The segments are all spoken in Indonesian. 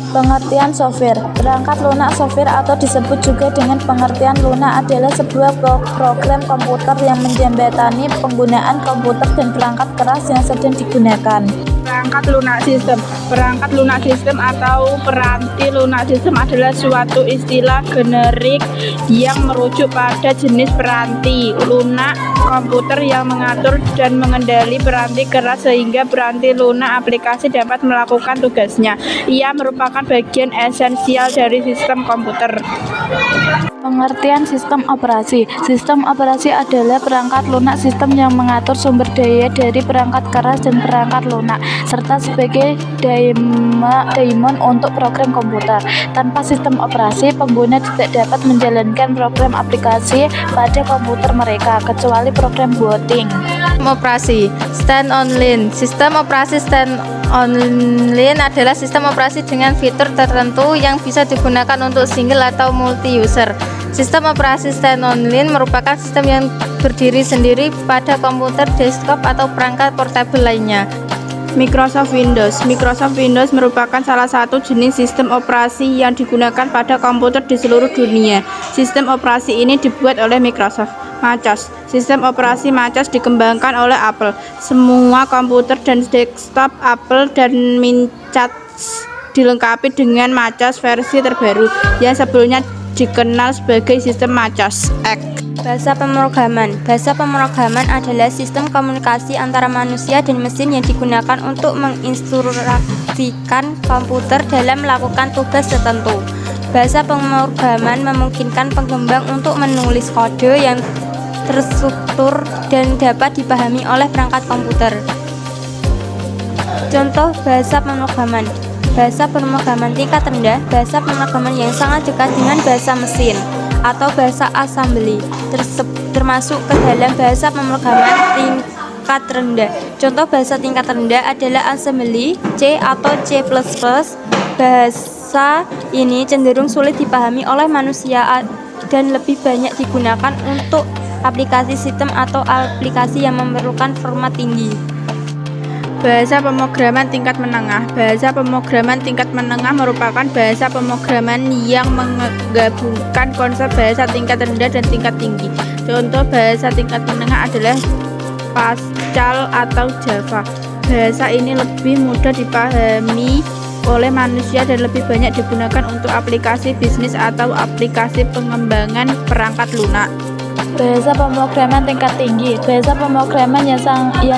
Pengertian software. Perangkat lunak software atau disebut juga dengan pengertian lunak adalah sebuah program komputer yang menjembatani penggunaan komputer dan perangkat keras yang sedang digunakan. Perangkat lunak sistem. Perangkat lunak sistem atau peranti lunak sistem adalah suatu istilah generik yang merujuk pada jenis peranti lunak komputer yang mengatur dan mengendali peranti keras sehingga peranti lunak aplikasi dapat melakukan tugasnya. Ia merupakan bagian esensial dari sistem komputer. Pengertian sistem operasi. Sistem operasi adalah perangkat lunak sistem yang mengatur sumber daya dari perangkat keras dan perangkat lunak, serta sebagai daemon untuk program komputer. Tanpa sistem operasi, pengguna tidak dapat menjalankan program aplikasi pada komputer mereka, kecuali program booting. Sistem operasi stand-alone. Sistem operasi stand-alone adalah sistem operasi dengan fitur tertentu yang bisa digunakan untuk single atau multi-user. Sistem operasi stand-alone merupakan sistem yang berdiri sendiri pada komputer desktop atau perangkat portable lainnya. Microsoft Windows. Microsoft Windows merupakan salah satu jenis sistem operasi yang digunakan pada komputer di seluruh dunia. Sistem operasi ini dibuat oleh Microsoft. MacOS. Sistem operasi MacOS dikembangkan oleh Apple. Semua komputer dan desktop Apple dan Macintosh dilengkapi dengan MacOS versi terbaru yang sebelumnya dikenal sebagai sistem MacOS X. Bahasa pemrograman. Bahasa pemrograman adalah sistem komunikasi antara manusia dan mesin yang digunakan untuk menginstruksikan komputer dalam melakukan tugas tertentu. Bahasa pemrograman memungkinkan pengembang untuk menulis kode yang terstruktur dan dapat dipahami oleh perangkat komputer. Contoh bahasa pemrograman. Bahasa pemrograman tingkat rendah, bahasa pemrograman yang sangat dekat dengan bahasa mesin atau bahasa assembly, termasuk ke dalam bahasa pemrograman tingkat rendah. Contoh bahasa tingkat rendah adalah assembly, C atau C++. Bahasa ini cenderung sulit dipahami oleh manusia dan lebih banyak digunakan untuk aplikasi sistem atau aplikasi yang memerlukan format tinggi. Bahasa pemrograman tingkat menengah. Bahasa pemrograman tingkat menengah merupakan bahasa pemrograman yang menggabungkan konsep bahasa tingkat rendah dan tingkat tinggi. Contoh bahasa tingkat menengah adalah Pascal atau Java. Bahasa ini lebih mudah dipahami oleh manusia dan lebih banyak digunakan untuk aplikasi bisnis atau aplikasi pengembangan perangkat lunak. Bahasa pemrograman tingkat tinggi. Bahasa pemrograman yang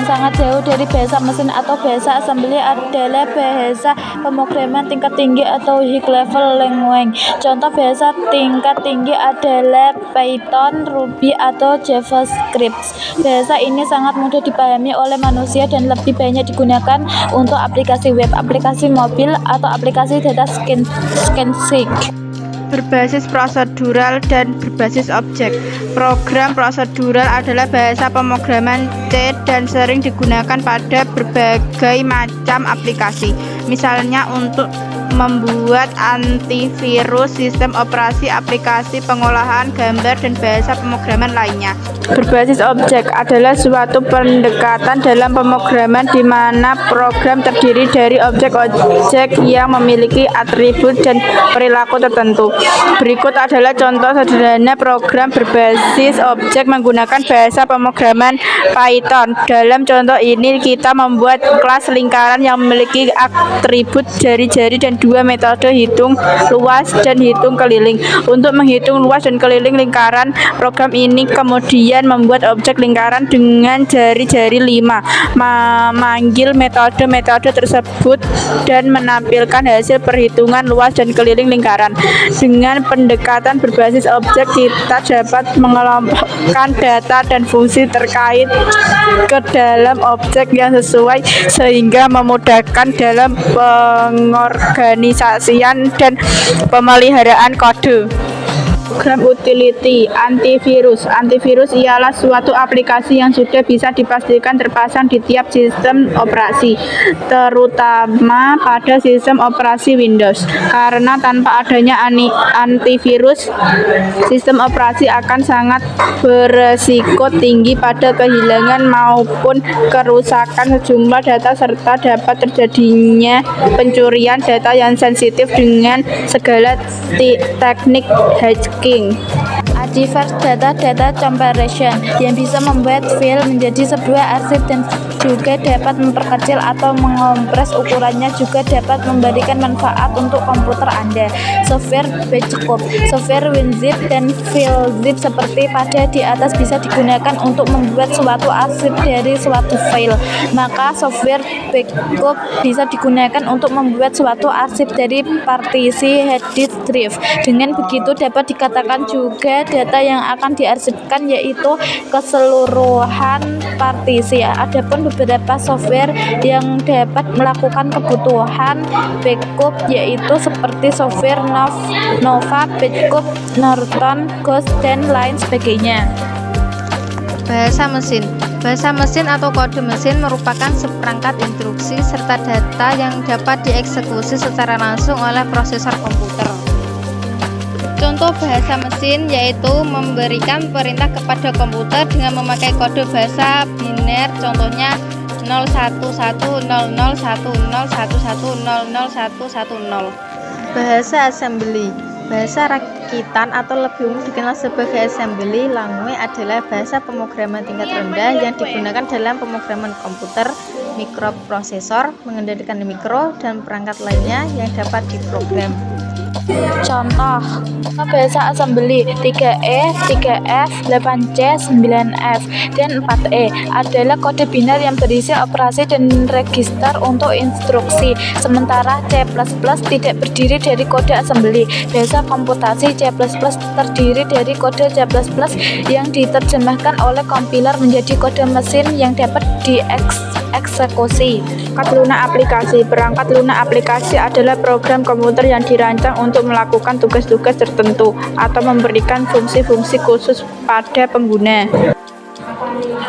sangat jauh dari bahasa mesin atau bahasa assembly adalah bahasa pemrograman tingkat tinggi atau high level language. Contoh bahasa tingkat tinggi adalah Python, Ruby atau JavaScript. Bahasa ini sangat mudah dipahami oleh manusia dan lebih banyak digunakan untuk aplikasi web, aplikasi mobil atau aplikasi data science. Berbasis prosedural dan berbasis objek. Program prosedural adalah bahasa pemrograman C dan sering digunakan pada berbagai macam aplikasi. Misalnya untuk membuat antivirus, sistem operasi, aplikasi pengolahan gambar, dan bahasa pemrograman lainnya. Berbasis objek adalah suatu pendekatan dalam pemrograman di mana program terdiri dari objek-objek yang memiliki atribut dan perilaku tertentu. Berikut adalah contoh sederhana program berbasis objek menggunakan bahasa pemrograman Python. Dalam contoh ini kita membuat kelas lingkaran yang memiliki atribut jari-jari dan dua metode hitung luas dan hitung keliling. Untuk menghitung luas dan keliling lingkaran, program ini kemudian membuat objek lingkaran dengan jari-jari 5, memanggil metode-metode tersebut dan menampilkan hasil perhitungan luas dan keliling lingkaran. Dengan pendekatan berbasis objek, kita dapat mengelompokkan data dan fungsi terkait ke dalam objek yang sesuai sehingga memudahkan dalam pengorganisasian dan pemeliharaan kode. Program utility antivirus. Antivirus ialah suatu aplikasi yang sudah bisa dipastikan terpasang di tiap sistem operasi, terutama pada sistem operasi Windows. Karena tanpa adanya antivirus, sistem operasi akan sangat beresiko tinggi pada kehilangan maupun kerusakan sejumlah data serta dapat terjadinya pencurian data yang sensitif dengan segala teknik hacking. Antivirus data compression yang bisa membuat file menjadi sebuah arsip dan juga dapat memperkecil atau mengompres ukurannya, juga dapat memberikan manfaat untuk komputer Anda. Software backup, software WinZip dan FileZip seperti pada di atas bisa digunakan untuk membuat suatu arsip dari suatu file. Maka software backup bisa digunakan untuk membuat suatu arsip dari partisi hard disk drive. Dengan begitu dapat dikatakan juga data yang akan diarsipkan yaitu keseluruhan partisi. Adapun beberapa software yang dapat melakukan kebutuhan backup yaitu seperti software Nova Backup, Norton, Ghost, dan lain sebagainya. Bahasa mesin. Bahasa mesin atau kode mesin merupakan seperangkat instruksi serta data yang dapat dieksekusi secara langsung oleh prosesor komputer. Contoh bahasa mesin yaitu memberikan perintah kepada komputer dengan memakai kode bahasa biner, contohnya 0111001011010. Bahasa assembly. Bahasa rakitan atau lebih umum dikenal sebagai assembly language adalah bahasa pemrograman tingkat rendah yang digunakan dalam pemrograman komputer, mikroprosesor, mengendalikan mikro, dan perangkat lainnya yang dapat diprogram. Contoh bahasa assembly 3E, 3F, 8C, 9F, dan 4E adalah kode biner yang berisi operasi dan register untuk instruksi. Sementara C++ tidak berdiri dari kode assembly. Bahasa komputasi C++ terdiri dari kode C++ yang diterjemahkan oleh kompiler menjadi kode mesin yang dapat dieksekusi. Perangkat lunak aplikasi. Perangkat lunak aplikasi adalah program komputer yang dirancang untuk melakukan tugas-tugas tertentu atau memberikan fungsi-fungsi khusus pada pengguna.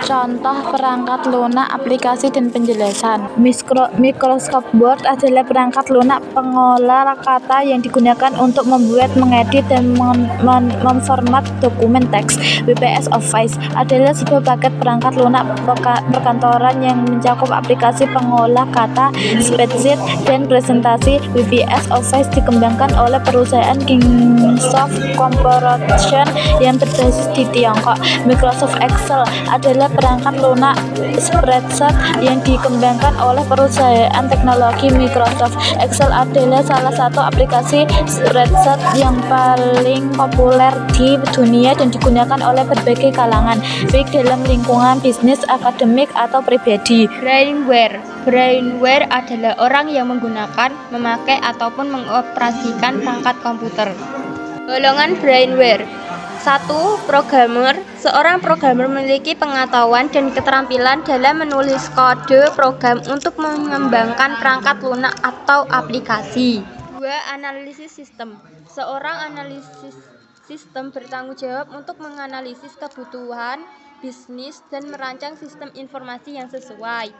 Contoh perangkat lunak aplikasi dan penjelasan. Microsoft Word adalah perangkat lunak pengolah kata yang digunakan untuk membuat, mengedit, dan memformat dokumen teks. WPS Office adalah sebuah paket perangkat lunak perkantoran yang mencakup aplikasi pengolah kata, spreadsheet, dan presentasi. WPS Office dikembangkan oleh perusahaan Kingsoft Corporation yang berbasis di Tiongkok. Microsoft Excel adalah perangkat lunak spreadsheet yang dikembangkan oleh perusahaan teknologi Microsoft. Excel adalah salah satu aplikasi spreadsheet yang paling populer di dunia dan digunakan oleh berbagai kalangan, baik dalam lingkungan bisnis, akademik, atau pribadi. Brainware adalah orang yang menggunakan, memakai, ataupun mengoperasikan perangkat komputer. Golongan brainware. 1. Programmer. Seorang programmer memiliki pengetahuan dan keterampilan dalam menulis kode program untuk mengembangkan perangkat lunak atau aplikasi. 2. Analisis sistem. Seorang analisis sistem bertanggung jawab untuk menganalisis kebutuhan bisnis dan merancang sistem informasi yang sesuai.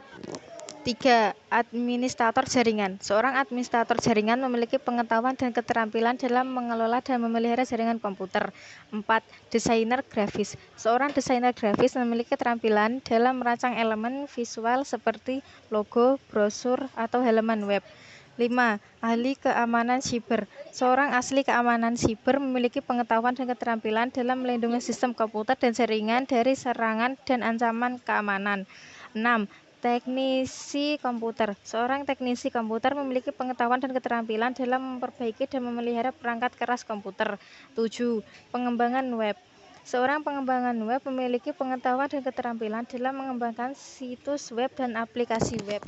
3. Administrator jaringan. Seorang administrator jaringan memiliki pengetahuan dan keterampilan dalam mengelola dan memelihara jaringan komputer. 4. Desainer grafis. Seorang desainer grafis memiliki keterampilan dalam merancang elemen visual seperti logo, brosur, atau halaman web. 5. Ahli keamanan siber. Seorang ahli keamanan siber memiliki pengetahuan dan keterampilan dalam melindungi sistem komputer dan jaringan dari serangan dan ancaman keamanan. 6. Teknisi komputer. Seorang teknisi komputer memiliki pengetahuan dan keterampilan dalam memperbaiki dan memelihara perangkat keras komputer. 7. Pengembangan web. Seorang pengembangan web memiliki pengetahuan dan keterampilan dalam mengembangkan situs web dan aplikasi web.